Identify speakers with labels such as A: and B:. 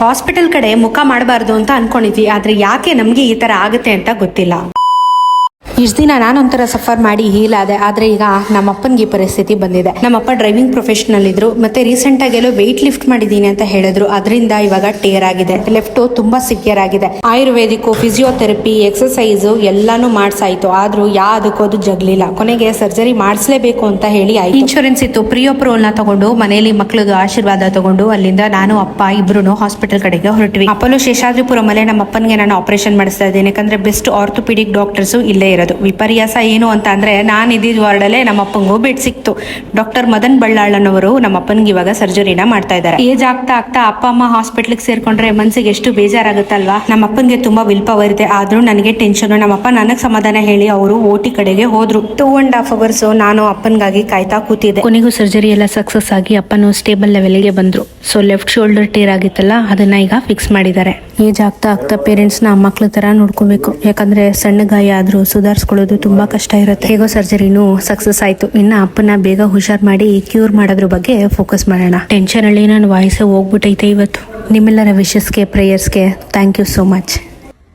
A: Hospital ಕಡೆ ಮುಖ ಮಾಡಬಾರ್ದು ಅಂತ ಅನ್ಕೊಂಡಿದ್ವಿ, ಆದ್ರೆ ಯಾಕೆ ನಮ್ಗೆ ಈ ತರ ಆಗುತ್ತೆ ಅಂತ ಗೊತ್ತಿಲ್ಲ. ಇಷ್ಟು ದಿನ ನಾನೊಂಥರ ಸಫರ್ ಮಾಡಿ ಹೀಲ್ ಆದೆ, ಆದ್ರೆ ಈಗ ನಮ್ಮಪ್ಪನಿಗೆ ಈ ಪರಿಸ್ಥಿತಿ ಬಂದಿದೆ. ನಮ್ಮಪ್ಪ ಡ್ರೈವಿಂಗ್ ಪ್ರೊಫೆಷನಲ್ ಇದ್ರು, ಮತ್ತೆ ರೀಸೆಂಟ್ ಆಗಿ ಎಲ್ಲೋ ವೆಯ್ಟ್ ಲಿಫ್ಟ್ ಮಾಡಿದೀನಿ ಅಂತ ಹೇಳಿದ್ರು. ಅದರಿಂದ ಇವಾಗ ಟೇರ್ ಆಗಿದೆ, ಲೆಫ್ಟ್ ತುಂಬಾ ಸಿವಿಯರ್ ಆಗಿದೆ. ಆಯುರ್ವೇದಿಕ್, ಫಿಸಿಯೋಥೆರಪಿ, ಎಕ್ಸರ್ಸೈಸ್ ಎಲ್ಲಾನು ಮಾಡ್ಸಾಯ್ತು, ಆದ್ರೂ ಯಾವ್ದಕ್ಕೂ ಅದು ಜಗ್ಲಿಲ್ಲ. ಕೊನೆಗೆ ಸರ್ಜರಿ ಮಾಡಿಸ್ಲೇಬೇಕು ಅಂತ ಹೇಳಿ ಆಯ್ತು. ಇನ್ಶೂರೆನ್ಸ್ ಇತ್ತು, ಪ್ರಿಯೋಪ್ರೋಲ್ ನ ತಗೊಂಡು ಮನೆಯಲ್ಲಿ ಮಕ್ಕಳದು ಆಶೀರ್ವಾದ ತಗೊಂಡು ಅಲ್ಲಿಂದ ನಾನು ಅಪ್ಪ ಇಬ್ರು ಹಾಸ್ಪಿಟಲ್ ಕಡೆಗೆ ಹೊರಟ್ವಿ. ಅಪೋಲೋ ಶೇಷಾದ್ರಿಪುರಂ ಅಲ್ಲೇ ನಮ್ಮ ಅಪ್ಪನಿಗೆ ನಾನು ಆಪರೇಷನ್ ಮಾಡಿಸ್ತಾ ಇದ್ದೀನಿ, ಯಾಕಂದ್ರೆ ಬೆಸ್ಟ್ ಆರ್ಥೋಪಿಡಿಕ್ ಡಾಕ್ಟರ್ಸ್ ಇಲ್ಲೇ ಇರೋದು. ವಿಪರ್ಯಾಸ ಏನು ಅಂತ ಅಂದ್ರೆ ನಾನು ಇದ್ದಿದ್ದ ವಾರ್ಡಲ್ಲೇ ನಮ್ಮ ಅಪ್ಪಂಗೂ ಬೆಡ್ ಸಿಕ್ತು. ಡಾಕ್ಟರ್ ಮದನ್ ಬಳ್ಳಾಳನವರು ನಮ್ಮ ಅಪ್ಪನಿಗೆ ಇವಾಗ ಸರ್ಜರಿನ ಮಾಡ್ತಾ ಇದ್ದಾರೆ. ಏಜ್ ಆಗ್ತಾ ಆಗ್ತಾ ಅಪ್ಪ ಅಮ್ಮ ಹಾಸ್ಪಿಟ್ಲಿಗೆ ಸೇರ್ಕೊಂಡ್ರೆ ಮನ್ಸಿಗೆ ಎಷ್ಟು ಬೇಜಾರಾಗುತ್ತಲ್ವಾ. ನಮ್ಮ ಅಪ್ಪನಿಗೆ ತುಂಬಾ ವಿಲ್ ಪವರ್ ಇದೆ, ಆದ್ರೂ ನನಗೆ ಟೆನ್ಷನ್. ನಮ್ಮಪ್ಪ ನನಗ್ ಸಮಾಧಾನ ಹೇಳಿ ಅವರು ಓಟಿ ಕಡೆಗೆ ಹೋದ್ರು. 2.5 hours ನಾನು ಅಪ್ಪನಿಗಾಗಿ ಕಾಯ್ತಾ ಕೂತಿದ್ದೆ. ಕೊನೆಗೂ ಸರ್ಜರಿ ಎಲ್ಲ ಸಕ್ಸಸ್ ಆಗಿ ಅಪ್ಪನು ಸ್ಟೇಬಲ್ ಲೆವೆಲ್ಗೆ ಬಂದ್ರು. ಸೊ ಲೆಫ್ಟ್ ಶೋಲ್ಡರ್ ಟೇರ್ ಆಗಿತ್ತಲ್ಲ, ಅದನ್ನ ಈಗ ಫಿಕ್ಸ್ ಮಾಡಿದ್ದಾರೆ. ಏಜ್ ಆಗ್ತಾ ಆಗ್ತಾ ಪೇರೆಂಟ್ಸ್ ನ ಮಕ್ಳ ತರ ನೋಡ್ಕೋಬೇಕು, ಯಾಕಂದ್ರೆ ಸಣ್ಣ ಗಾಯ ಆದ್ರೂ ಸುಧಾರಿಸ್ಕೊಳ್ಳೋದು ತುಂಬಾ ಕಷ್ಟ ಇರುತ್ತೆ. ಹೇಗೋ ಸರ್ಜರಿನೂ ಸಕ್ಸಸ್ ಆಯ್ತು. ಇನ್ನ ಅಪ್ಪನ ಬೇಗ ಹುಷಾರ್ ಮಾಡಿ ಕ್ಯೂರ್ ಮಾಡೋದ್ರ ಬಗ್ಗೆ ಫೋಕಸ್ ಮಾಡೋಣ. ಟೆನ್ಷನ್ ಅಲ್ಲಿ ನನ್ನ ವಾಯ್ಸ್ ಹೋಗ್ಬಿಟ್ಟೈತೆ ಇವತ್ತು. ನಿಮ್ಮೆಲ್ಲರ ವಿಶಸ್ಗೆ, ಪ್ರೇಯರ್ಸ್ಗೆ ಥ್ಯಾಂಕ್ ಯು ಸೋ ಮಚ್.